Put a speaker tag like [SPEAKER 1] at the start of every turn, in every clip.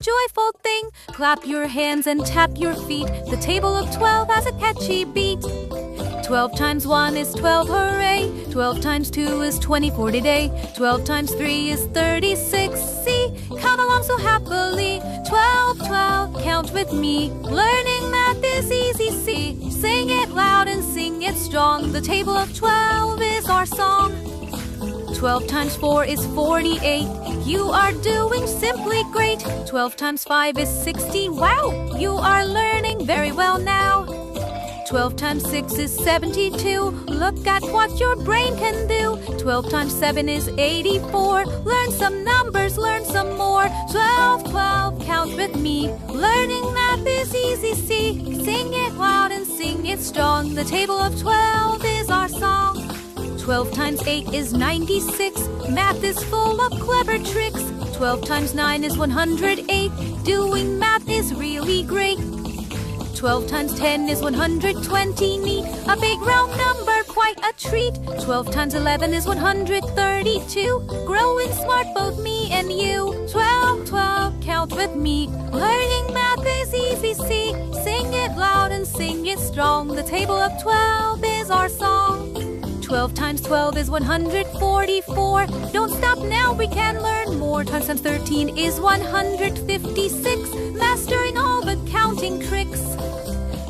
[SPEAKER 1] joyful thing. Clap your hands and tap your feet. The table of 12 has a catchy beat. 12 times 1 is 12, hooray! 12 times 2 is 24 today. 12 times 3 is 36. See, count along so happily. 12, 12, count with me. Learning math is easy, see. Sing it loud and sing it strong. The table of 12 is our song. 12 times 4 is 48. You are doing simply great. 12 times 5 is 16. Wow, you are learning very well now. 12 times 6 is 72. Look at what your brain can do. 12 times 7 is 84. Learn some numbers, learn some more. 12, 12, count with me. Learning math is easy, see. Sing it loud and sing it strong. The table of 12 is our song. 12 times 8 is 96. Math is full of clever tricks. 12 times 9 is 108. Doing math is really great. 12 times 10 is 120, neat. A big round number, quite a treat. 12 times 11 is 132. Growing smart, both me and you. 12, 12, count with me. Learning math is easy, see. Sing it loud and sing it strong. The table of 12 is our song. 12 times 12 is 144. Don't stop now, we can learn more. 12 times 13 is 156. Mastering all the counting tricks.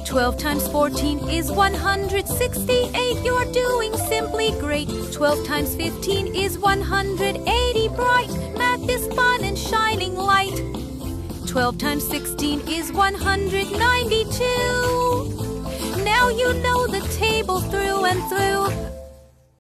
[SPEAKER 1] 12 times 14 is 168. You're doing simply great. 12 times 15 is 180. Bright math is fun and shining light. 12 times 16 is 192. Now you know the table through and through.